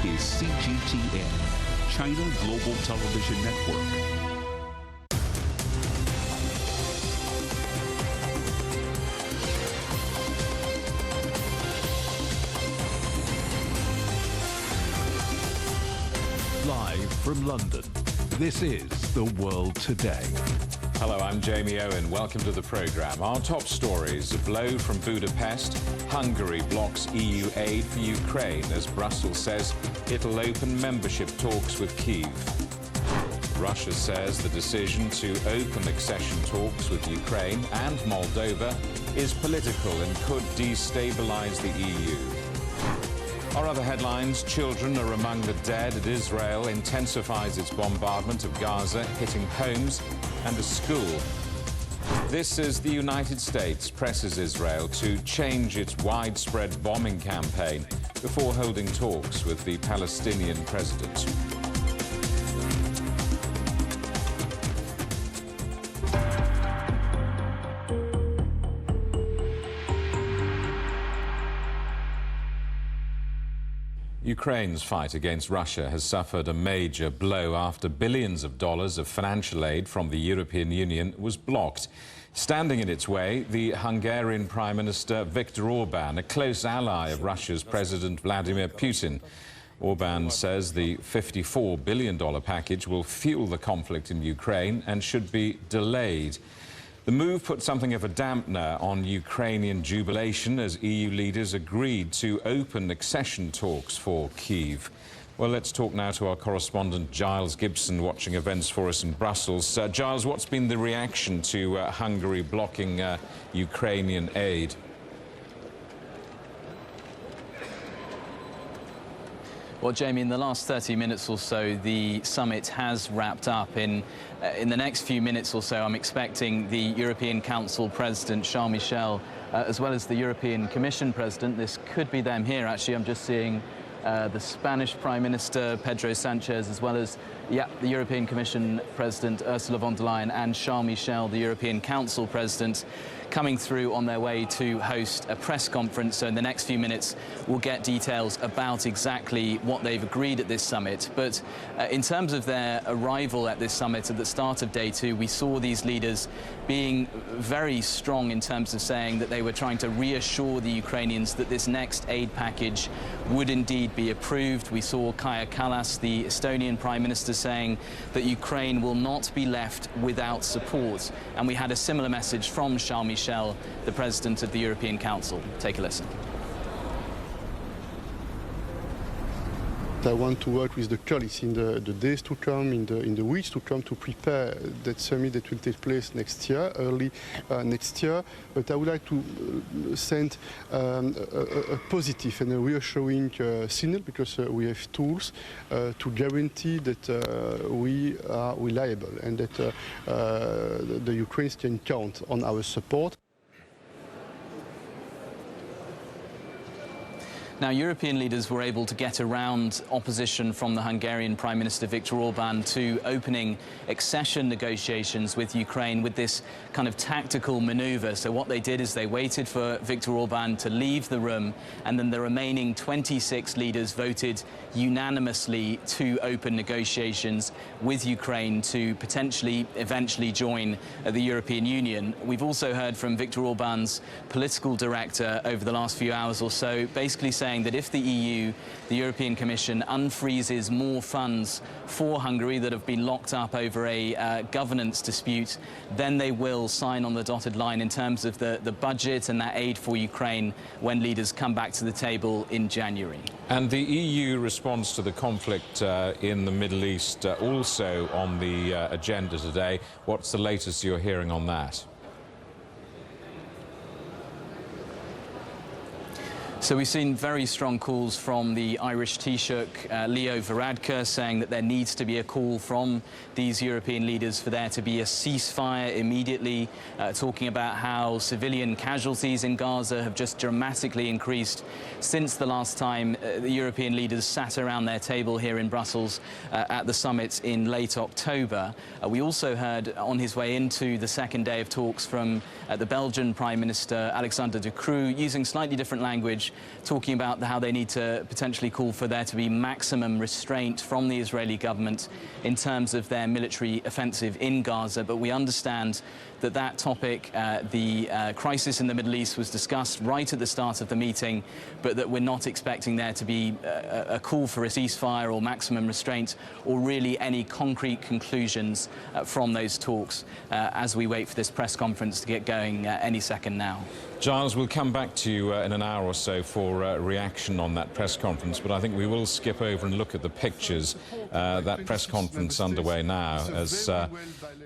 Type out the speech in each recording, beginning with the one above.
is CGTN, China Global Television Network. Live from London, this is The World Today. Hello, I'm Jamie Owen. Welcome to the programme. Our top stories: a blow from Budapest. Hungary blocks EU aid for Ukraine as Brussels says it'll open membership talks with Kyiv. Russia says the decision to open accession talks with Ukraine and Moldova is political and could destabilise the EU. Our other headlines: children are among the dead as Israel intensifies its bombardment of Gaza, hitting homes and a school. This is the United States presses Israel to change its widespread bombing campaign before holding talks with the Palestinian president. Ukraine's fight against Russia has suffered a major blow after billions of dollars of financial aid from the European Union was blocked. Standing in its way, the Hungarian Prime Minister Viktor Orban, a close ally of Russia's President Vladimir Putin. Orban says the $54 billion package will fuel the conflict in Ukraine and should be delayed. The move put something of a dampener on Ukrainian jubilation as EU leaders agreed to open accession talks for Kyiv. Well, let's talk now to our correspondent Giles Gibson, watching events for us in Brussels. Giles, what's been the reaction to Hungary blocking Ukrainian aid? Well, Jamie, in the last 30 minutes or so, the summit has wrapped up. In the next few minutes or so, I'm expecting the European Council President, Charles Michel, as well as the European Commission President. This could be them here, actually. I'm just seeing the Spanish Prime Minister, Pedro Sanchez, as well as, the European Commission President, Ursula von der Leyen, and Charles Michel, the European Council President, coming through on their way to host a press conference. So in the next few minutes, we'll get details about exactly what they've agreed at this summit. But in terms of their arrival at this summit at the start of day two, we saw these leaders being very strong in terms of saying that they were trying to reassure the Ukrainians that this next aid package would indeed be approved. We saw Kaja Kallas, the Estonian Prime Minister, saying that Ukraine will not be left without support. And we had a similar message from Charles Michel, the President of the European Council. Take a listen. I want to work with the colleagues in the days to come, in the weeks to come, to prepare that summit that will take place next year, early next year. But I would like to send a positive and a reassuring signal, because we have tools to guarantee that we are reliable and that the Ukrainians can count on our support. Now, European leaders were able to get around opposition from the Hungarian Prime Minister Viktor Orban to opening accession negotiations with Ukraine with this kind of tactical maneuver. So what they did is they waited for Viktor Orban to leave the room, and then the remaining 26 leaders voted unanimously to open negotiations with Ukraine to potentially eventually join the European Union. We've also heard from Viktor Orban's political director over the last few hours or so, basically saying that if the EU, the European Commission, unfreezes more funds for Hungary that have been locked up over a governance dispute, then they will sign on the dotted line in terms of the budget and that aid for Ukraine when leaders come back to the table in January. And the EU response to the conflict in the Middle East also on the agenda today. What's the latest you're hearing on that? So we've seen very strong calls from the Irish Taoiseach, Leo Varadkar, saying that there needs to be a call from these European leaders for there to be a ceasefire immediately, talking about how civilian casualties in Gaza have just dramatically increased since the last time the European leaders sat around their table here in Brussels at the summit in late October. We also heard on his way into the second day of talks from the Belgian Prime Minister, Alexander De Croo, using slightly different language, message talking about how they need to potentially call for there to be maximum restraint from the Israeli government in terms of their military offensive in Gaza. But we understand that that topic, the crisis in the Middle East, was discussed right at the start of the meeting, but that we're not expecting there to be a call for a ceasefire or maximum restraint or really any concrete conclusions from those talks as we wait for this press conference to get going any second now. Giles, we'll come back to you in an hour or so for reaction on that press conference, but I think we will skip over and look at the pictures. That press conference underway now as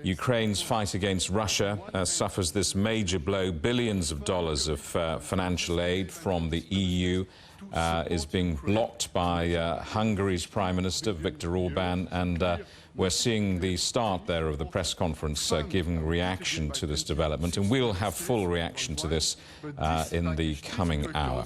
Ukraine's fight against Russia suffers this major blow. Billions of dollars of financial aid from the EU is being blocked by Hungary's Prime Minister, Viktor Orban, and we're seeing the start there of the press conference giving reaction to this development, and we'll have full reaction to this in the coming hour.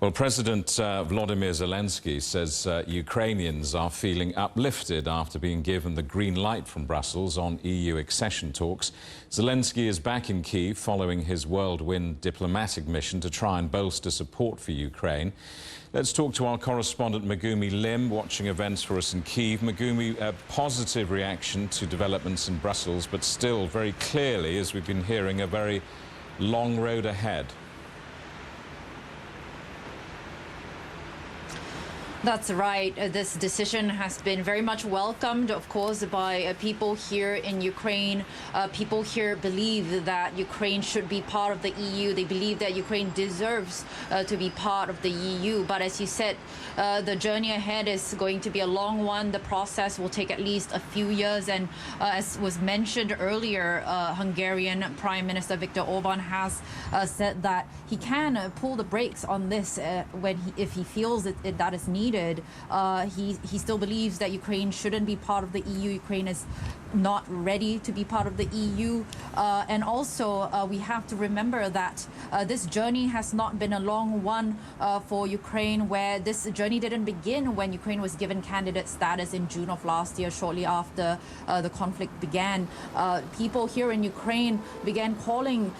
Well, President Volodymyr Zelensky says Ukrainians are feeling uplifted after being given the green light from Brussels on EU accession talks. Zelensky is back in Kyiv following his whirlwind diplomatic mission to try and bolster support for Ukraine. Let's talk to our correspondent Megumi Lim, watching events for us in Kyiv. Megumi, a positive reaction to developments in Brussels, but still very clearly, as we've been hearing, a very long road ahead. That's right. This decision has been very much welcomed, of course, by people here in Ukraine. People here believe that Ukraine should be part of the EU. They believe that Ukraine deserves to be part of the EU. But as you said, the journey ahead is going to be a long one. The process will take at least a few years. And as was mentioned earlier, Hungarian Prime Minister Viktor Orban has said that he can pull the brakes on this if he feels that is needed. He still believes that Ukraine shouldn't be part of the EU. Ukraine is not ready to be part of the EU. And also, we have to remember that this journey has not been a long one for Ukraine, where this journey didn't begin when Ukraine was given candidate status in June of last year, shortly after the conflict began. People here in Ukraine began calling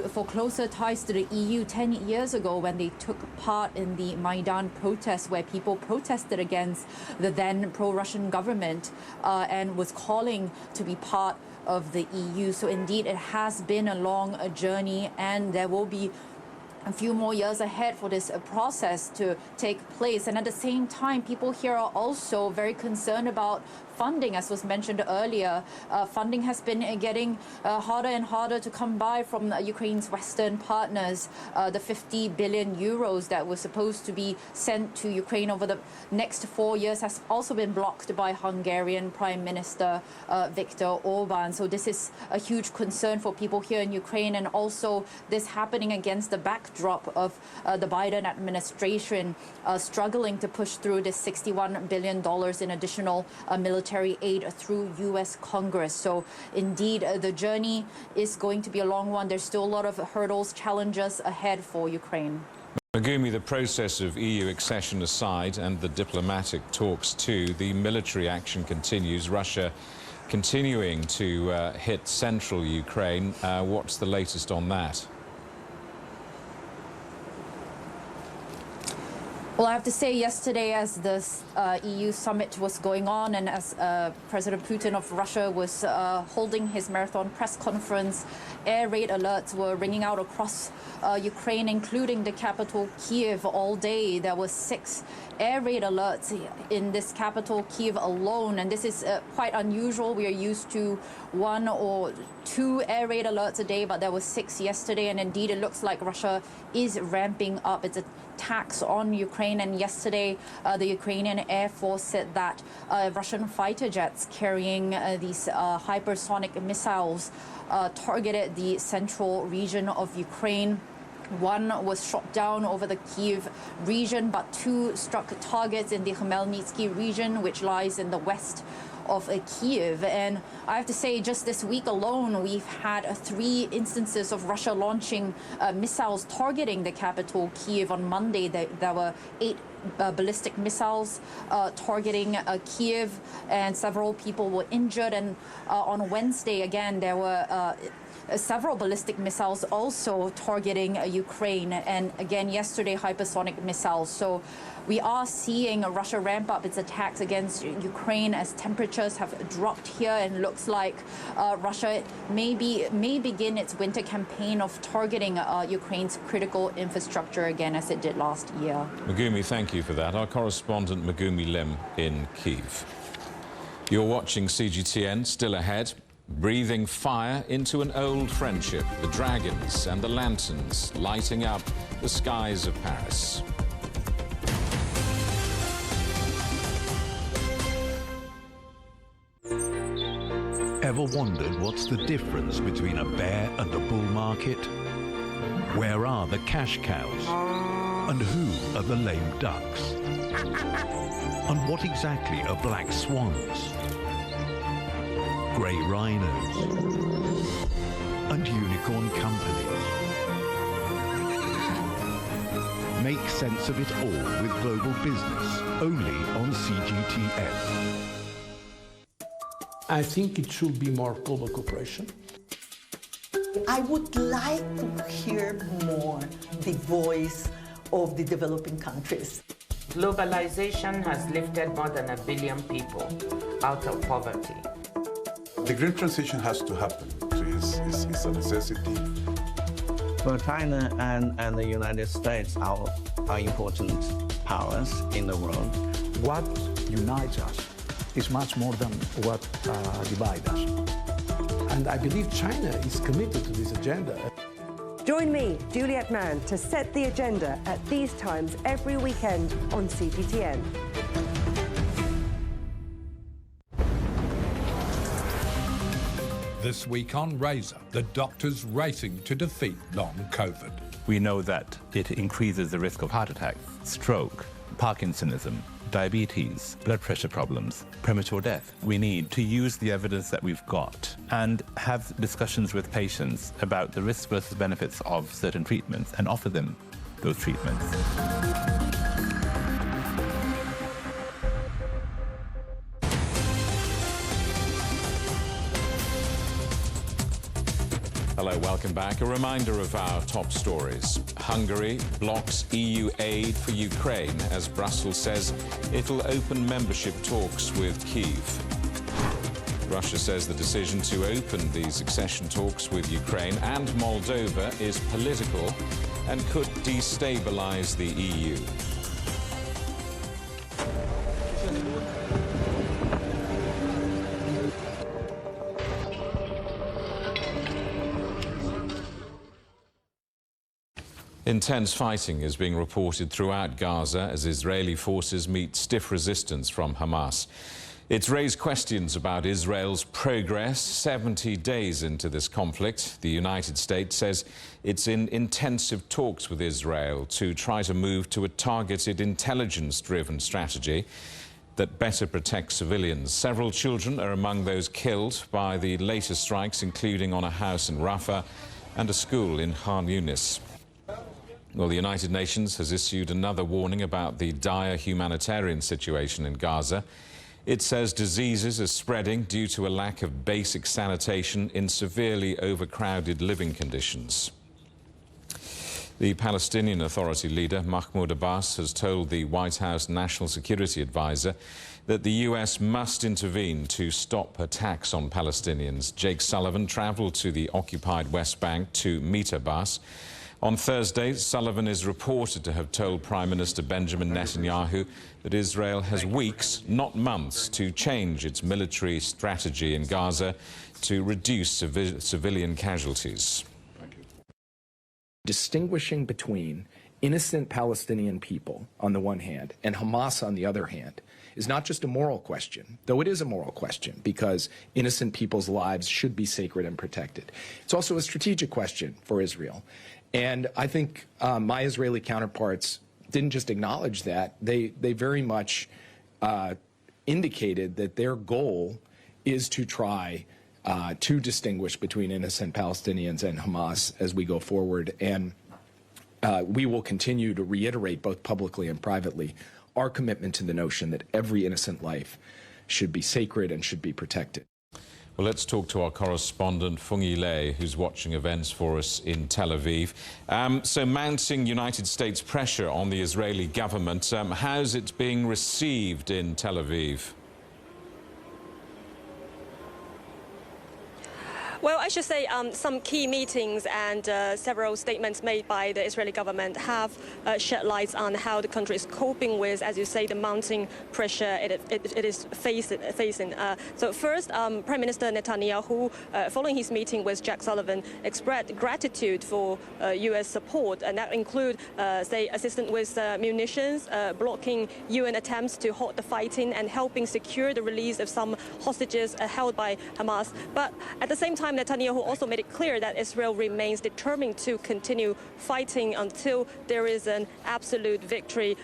for closer ties to the EU 10 years ago when they took part in the Maidan protests, where people protested against the then pro-Russian government and was calling to be part of the EU. So indeed, it has been a long journey, and there will be a few more years ahead for this process to take place. And at the same time, people here are also very concerned about funding. As was mentioned earlier, funding has been getting harder and harder to come by from Ukraine's Western partners. The 50 billion euros that was supposed to be sent to Ukraine over the next 4 years has also been blocked by Hungarian Prime Minister Viktor Orban. So this is a huge concern for people here in Ukraine, and also this happening against the backdrop of the Biden administration struggling to push through this $61 billion in additional military aid through U.S. Congress. So indeed, the journey is going to be a long one. There's still a lot of hurdles, challenges ahead for Ukraine. Megumi, the process of EU accession aside and the diplomatic talks too, the military action continues. Russia continuing to hit central Ukraine. What's the latest on that? Well, I have to say, yesterday, as the EU summit was going on and as President Putin of Russia was holding his marathon press conference, air raid alerts were ringing out across Ukraine, including the capital, Kyiv, all day. There were 6 air raid alerts in this capital, Kyiv alone, and this is quite unusual. We are used to 1 or 2 air raid alerts a day, but there were 6 yesterday, and indeed it looks like Russia is ramping up its attacks on Ukraine. And yesterday, the Ukrainian Air Force said that Russian fighter jets carrying these hypersonic missiles targeted the central region of Ukraine. 1 was shot down over the Kyiv region, but 2 struck targets in the Khmelnytsky region, which lies in the west of Kyiv. And I have to say, just this week alone, we've had 3 instances of Russia launching missiles targeting the capital, Kyiv. On Monday, there were 8 ballistic missiles targeting Kyiv, and several people were injured. And on Wednesday, again, there were several ballistic missiles also targeting Ukraine, and again yesterday hypersonic missiles. So we are seeing Russia ramp up its attacks against Ukraine as temperatures have dropped here, and looks like Russia may begin its winter campaign of targeting Ukraine's critical infrastructure again as it did last year. Megumi, thank you for that. Our correspondent Megumi Lim in Kyiv. You're watching CGTN. Still ahead, breathing fire into an old friendship, the dragons and the lanterns lighting up the skies of Paris. Ever wondered what's the difference between a bear and a bull market? Where are the cash cows? And who are the lame ducks? And what exactly are black swans? Grey rhinos? And unicorn companies? Make sense of it all with Global Business, only on CGTN. I think it should be more global cooperation. I would like to hear more the voice of the developing countries. Globalization has lifted more than 1 billion people out of poverty. The green transition has to happen. It's a necessity. Well, China and the United States are important powers in the world. What unites us is much more than what divides us. And I believe China is committed to this agenda. Join me, Juliet Mann, to set the agenda at these times every weekend on CGTN. This week on Razor, the doctors racing to defeat long COVID. We know that it increases the risk of heart attack, stroke, Parkinsonism, diabetes, blood pressure problems, premature death. We need to use the evidence that we've got and have discussions with patients about the risks versus benefits of certain treatments and offer them those treatments. Hello, welcome back. A reminder of our top stories. Hungary blocks EU aid for Ukraine as Brussels says it'll open membership talks with Kyiv. Russia says the decision to open these accession talks with Ukraine and Moldova is political and could destabilize the EU. Intense fighting is being reported throughout Gaza as Israeli forces meet stiff resistance from Hamas. It's raised questions about Israel's progress 70 days into this conflict. The United States says it's in intensive talks with Israel to try to move to a targeted intelligence-driven strategy that better protects civilians. Several children are among those killed by the latest strikes, including on a house in Rafah and a school in Khan Yunis. Well, the United Nations has issued another warning about the dire humanitarian situation in Gaza. It says diseases are spreading due to a lack of basic sanitation in severely overcrowded living conditions. The Palestinian Authority leader, Mahmoud Abbas, has told the White House National Security Advisor that the U.S. must intervene to stop attacks on Palestinians. Jake Sullivan travelled to the occupied West Bank to meet Abbas. On Thursday, Sullivan is reported to have told Prime Minister Benjamin Netanyahu that Israel has weeks, not months, to change its military strategy in Gaza to reduce civilian casualties. Distinguishing between innocent Palestinian people on the one hand and Hamas on the other hand is not just a moral question, though it is a moral question because innocent people's lives should be sacred and protected. It's also a strategic question for Israel. And I think my Israeli counterparts didn't just acknowledge that, they very much indicated that their goal is to try to distinguish between innocent Palestinians and Hamas as we go forward. And we will continue to reiterate both publicly and privately our commitment to the notion that every innocent life should be sacred and should be protected. Well, let's talk to our correspondent, Fung Yilei, who's watching events for us in Tel Aviv. So mounting United States pressure on the Israeli government, how's it being received in Tel Aviv? Well, I should say some key meetings and several statements made by the Israeli government have shed light on how the country is coping with, as you say, the mounting pressure it is facing. So first, Prime Minister Netanyahu, following his meeting with Jack Sullivan, expressed gratitude for U.S. support, and that include, say, assistance with munitions, blocking UN attempts to halt the fighting, and helping secure the release of some hostages held by Hamas. But at the same time, Netanyahu also made it clear that Israel remains determined to continue fighting until there is an absolute victory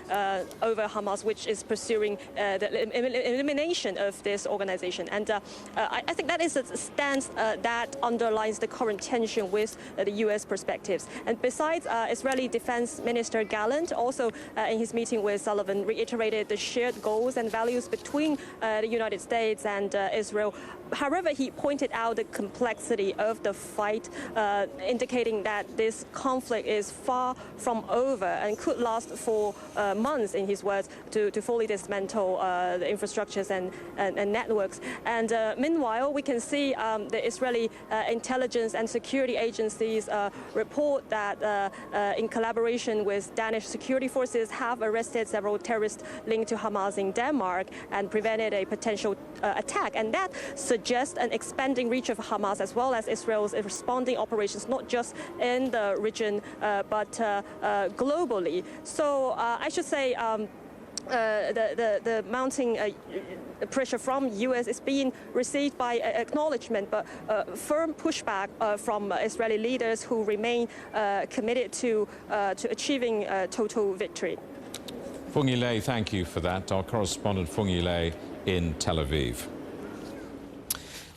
over Hamas, which is pursuing the elimination of this organization. And I think that is a stance that underlines the current tension with the U.S. perspectives. And besides, Israeli Defense Minister Gallant also in his meeting with Sullivan reiterated the shared goals and values between the United States and Israel. However, he pointed out the complexity of the fight, indicating that this conflict is far from over and could last for months, in his words, to fully dismantle the infrastructures and networks. And meanwhile, we can see the Israeli intelligence and security agencies report that in collaboration with Danish security forces have arrested several terrorists linked to Hamas in Denmark and prevented a potential attack. And that suggests an expanding reach of Hamas, as well as Israel's responding operations, not just in the region, but globally. So I should say the mounting pressure from U.S. is being received by acknowledgement, but firm pushback from Israeli leaders who remain committed to achieving total victory. Fung Yilei, thank you for that. Our correspondent Fung Yilei in Tel Aviv.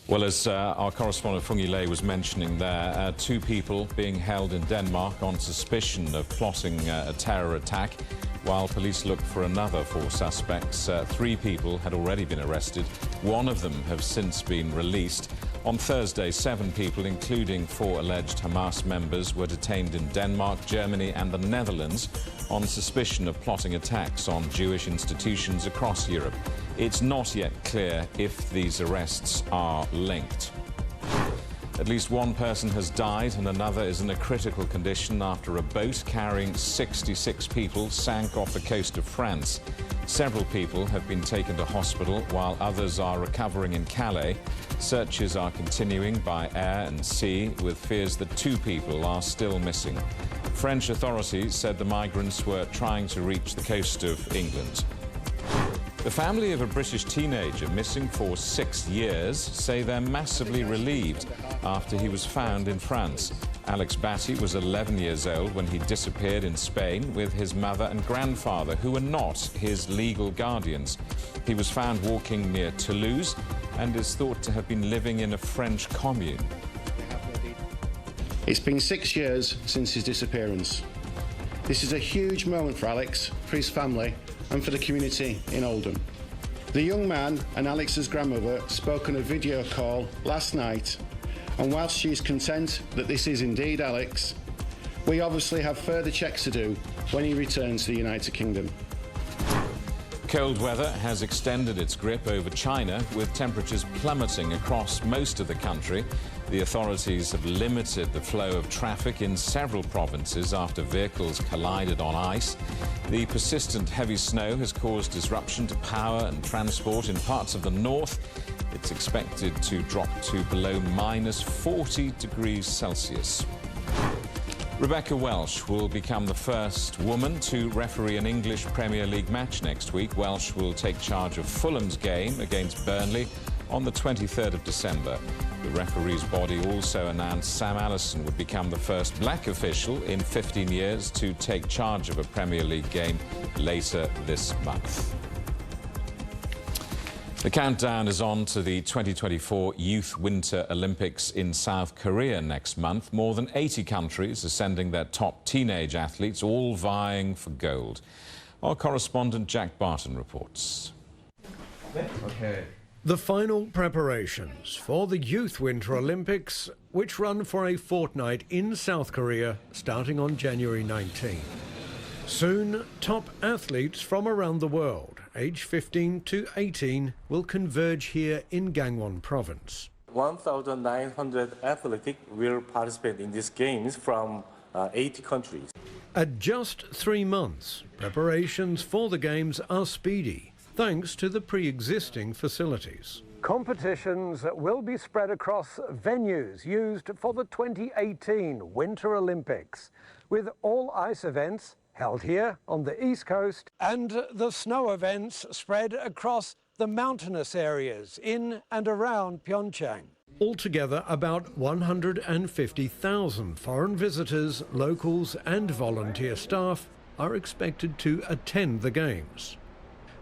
Well, as our correspondent Fung Yilei was mentioning there, 2 people being held in Denmark on suspicion of plotting a terror attack. While police looked for another 4 suspects, 3 people had already been arrested. 1 of them have since been released. On Thursday, 7 people, including 4 alleged Hamas members, were detained in Denmark, Germany and the Netherlands on suspicion of plotting attacks on Jewish institutions across Europe. It's not yet clear if these arrests are linked. At least 1 person has died and another is in a critical condition after a boat carrying 66 people sank off the coast of France. Several people have been taken to hospital while others are recovering in Calais. Searches are continuing by air and sea, with fears that 2 people are still missing. French authorities said the migrants were trying to reach the coast of England. The family of a British teenager missing for 6 years say they're massively relieved after he was found in France. Alex Batty was 11 years old when he disappeared in Spain with his mother and grandfather, who were not his legal guardians. He was found walking near Toulouse and is thought to have been living in a French commune. It's been 6 years since his disappearance. This is a huge moment for Alex, for his family, and for the community in Oldham. The young man and Alex's grandmother spoke on a video call last night, and whilst she is content that this is indeed Alex, we obviously have further checks to do when he returns to the United Kingdom. Cold weather has extended its grip over China, with temperatures plummeting across most of the country. The authorities have limited the flow of traffic in several provinces after vehicles collided on ice. The persistent heavy snow has caused disruption to power and transport in parts of the north. It's expected to drop to below -40 degrees Celsius. Rebecca Welsh will become the first woman to referee an English Premier League match next week. Welsh will take charge of Fulham's game against Burnley on the 23rd of December. The referee's body also announced Sam Allison would become the first black official in 15 years to take charge of a Premier League game later this month. The countdown is on to the 2024 Youth Winter Olympics in South Korea next month. More than 80 countries are sending their top teenage athletes, all vying for gold. Our correspondent Jack Barton reports. Okay. The final preparations for the Youth Winter Olympics, which run for a fortnight in South Korea starting on January 19. Soon, top athletes from around the world, aged 15 to 18, will converge here in Gangwon Province. 1,900 athletes will participate in these games from 80 countries. At just 3 months, preparations for the Games are speedy, thanks to the pre-existing facilities. Competitions will be spread across venues used for the 2018 Winter Olympics, with all ice events held here on the East Coast and the snow events spread across the mountainous areas in and around Pyeongchang. Altogether, about 150,000 foreign visitors, locals and volunteer staff are expected to attend the Games,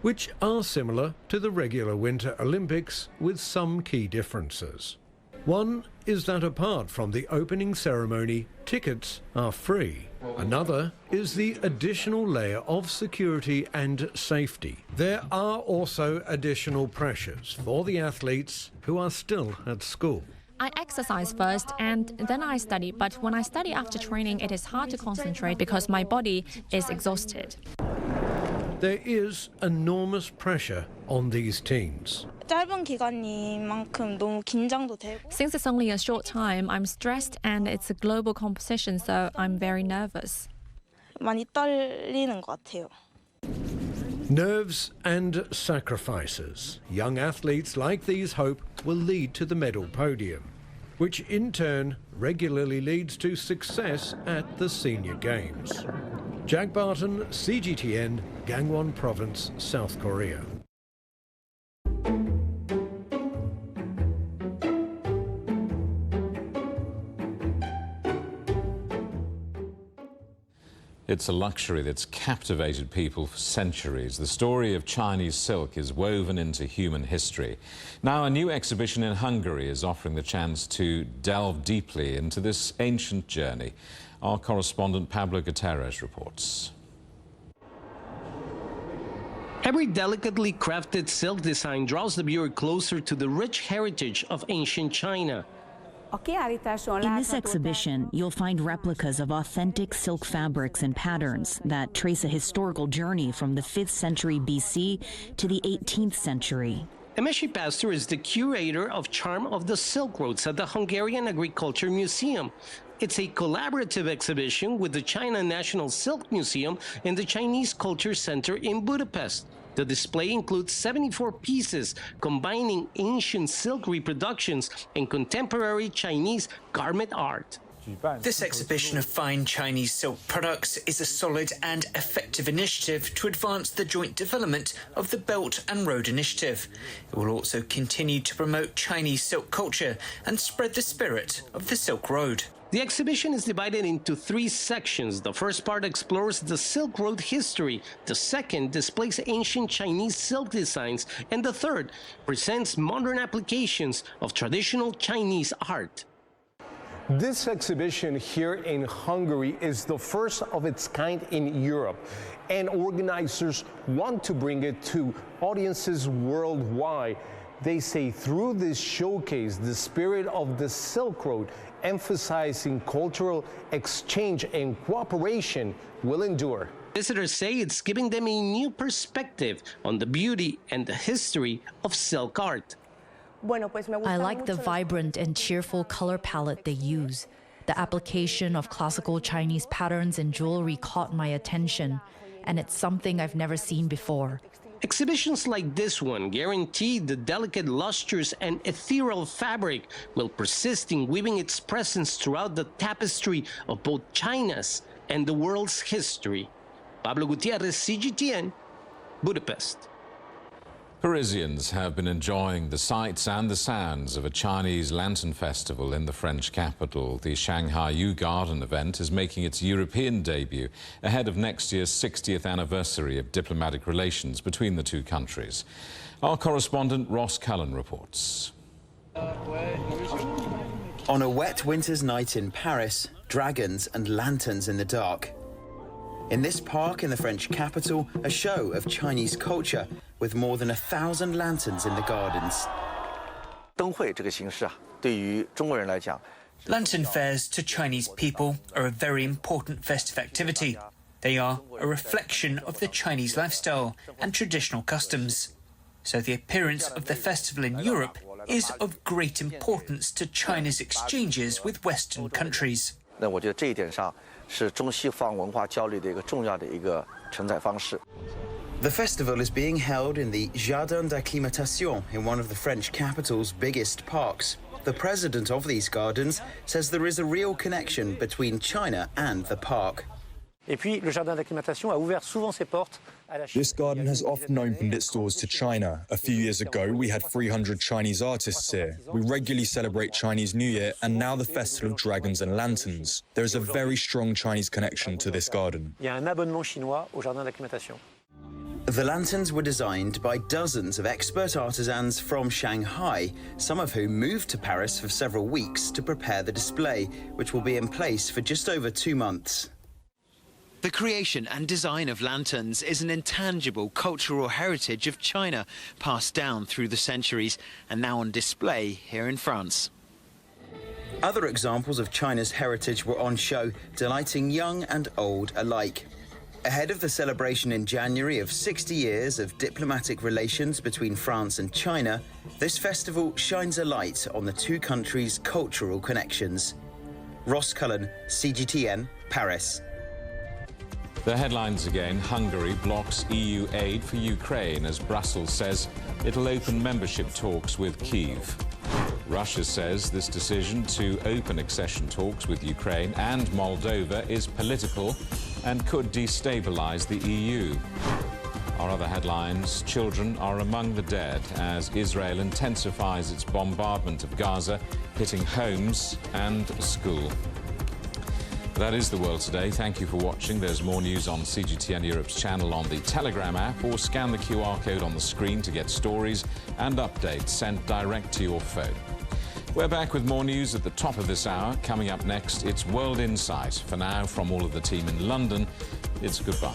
which are similar to the regular Winter Olympics with some key differences. One is that apart from the opening ceremony, tickets are free. Another is the additional layer of security and safety. There are also additional pressures for the athletes who are still at school. I exercise first and then I study, but when I study after training, it is hard to concentrate because my body is exhausted. There is enormous pressure on these teens. Since it's only a short time, I'm stressed and it's a global competition, so I'm very nervous. Nerves and sacrifices. Young athletes like these hope will lead to the medal podium, which in turn regularly leads to success at the Senior Games. Jack Barton, CGTN, Gangwon Province, South Korea. It's a luxury that's captivated people for centuries. The story of Chinese silk is woven into human history. Now, a new exhibition in Hungary is offering the chance to delve deeply into this ancient journey. Our correspondent Pablo Gutierrez reports. Every delicately crafted silk design draws the viewer closer to the rich heritage of ancient China. In this exhibition, you'll find replicas of authentic silk fabrics and patterns that trace a historical journey from the 5th century BC to the 18th century. Emeshi Pastor is the curator of Charm of the Silk Roads at the Hungarian Agriculture Museum. It's a collaborative exhibition with the China National Silk Museum and the Chinese Culture Center in Budapest. The display includes 74 pieces combining ancient silk reproductions and contemporary Chinese garment art. This exhibition of fine Chinese silk products is a solid and effective initiative to advance the joint development of the Belt and Road Initiative. It will also continue to promote Chinese silk culture and spread the spirit of the Silk Road. The exhibition is divided into 3 sections. The first part explores the Silk Road history, the second displays ancient Chinese silk designs, and the third presents modern applications of traditional Chinese art. This exhibition here in Hungary is the first of its kind in Europe, and organizers want to bring it to audiences worldwide. They say through this showcase, the spirit of the Silk Road, emphasizing cultural exchange and cooperation, will endure. Visitors say it's giving them a new perspective on the beauty and the history of silk art. I like the vibrant and cheerful color palette they use. The application of classical Chinese patterns and jewelry caught my attention, and it's something I've never seen before. Exhibitions like this one guarantee the delicate, lustrous, and ethereal fabric will persist in weaving its presence throughout the tapestry of both China's and the world's history. Pablo Gutierrez, CGTN, Budapest. Parisians have been enjoying the sights and the sounds of a Chinese lantern festival in the French capital. The Shanghai Yu Garden event is making its European debut ahead of next year's 60th anniversary of diplomatic relations between the two countries. Our correspondent Ross Cullen reports. On a wet winter's night in Paris, dragons and lanterns in the dark. In this park in the French capital, a show of Chinese culture with more than 1,000 lanterns in the gardens. 灯会这个形式对于中国人来讲 Lantern fairs to Chinese people are a very important festive activity. They are a reflection of the Chinese lifestyle and traditional customs. So the appearance of the festival in Europe is of great importance to China's exchanges with Western countries. 那我觉得这一点上是中西方文化交流的一个重要的一个承载方式。 The festival is being held in the Jardin d'Acclimatation in one of the French capital's biggest parks. The president of these gardens says there is a real connection between China and the park. This garden has often opened its doors to China. A few years ago, we had 300 Chinese artists here. We regularly celebrate Chinese New Year and now the Festival of Dragons and Lanterns. There is a very strong Chinese connection to this garden. The lanterns were designed by dozens of expert artisans from Shanghai, some of whom moved to Paris for several weeks to prepare the display, which will be in place for just over 2 months. The creation and design of lanterns is an intangible cultural heritage of China, passed down through the centuries and now on display here in France. Other examples of China's heritage were on show, delighting young and old alike. Ahead of the celebration in January of 60 years of diplomatic relations between France and China, this festival shines a light on the two countries' cultural connections. Ross Cullen, CGTN, Paris. The headlines again. Hungary blocks EU aid for Ukraine as Brussels says it'll open membership talks with Kyiv. Russia says this decision to open accession talks with Ukraine and Moldova is political and could destabilize the EU. Our other headlines, children are among the dead as Israel intensifies its bombardment of Gaza, hitting homes and a school. That is the world today. Thank you for watching. There's more news on CGTN Europe's channel on the Telegram app, or scan the QR code on the screen to get stories and updates sent direct to your phone. We're back with more news at the top of this hour. Coming up next, it's World Insight. For now, from all of the team in London, it's goodbye.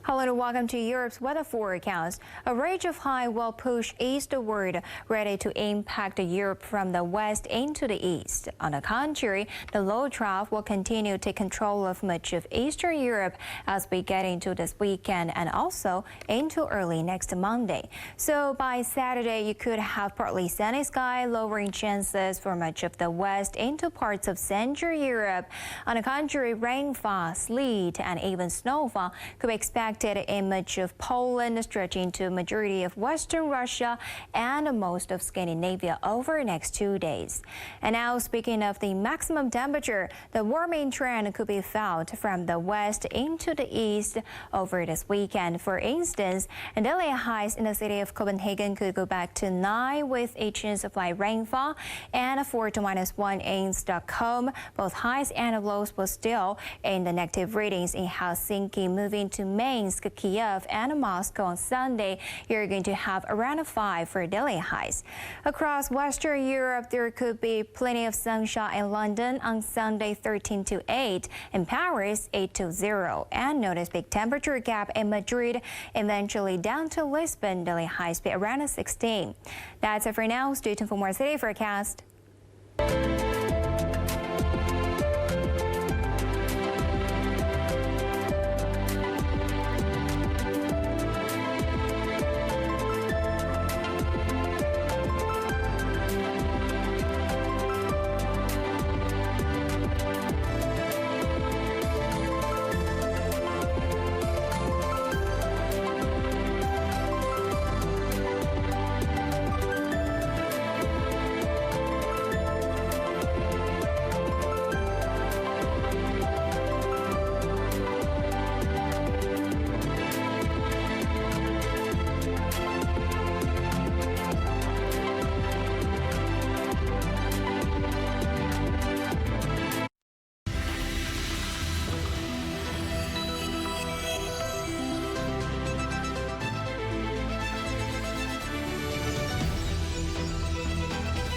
Hello and welcome to Europe's weather forecast. A range of high will push eastward, ready to impact Europe from the west into the east. On the contrary, the low trough will continue to take control of much of Eastern Europe as we get into this weekend and also into early next Monday. So by Saturday, you could have partly sunny sky, lowering chances for much of the west into parts of Central Europe. On the contrary, rainfall, sleet, and even snowfall could be expected in much of Poland, stretching to majority of western Russia and most of Scandinavia over the next 2 days. And now, speaking of the maximum temperature, the warming trend could be felt from the west into the east over this weekend. For instance, daily highs in the city of Copenhagen could go back to 9 with a chance of light rainfall, and 4 to -1 in Stockholm. Both highs and lows will still in the negative readings in Helsinki, moving to Mainz, Kiev, and Moscow on Sunday. You're going to have around 5 for daily highs. Across Western Europe, there could be plenty of sunshine in London on Sunday, 13 to 8, in Paris, 8 to 0. And notice big temperature gap in Madrid, eventually down to Lisbon, daily highs be around 16. That's it for now. Stay tuned for more city forecast.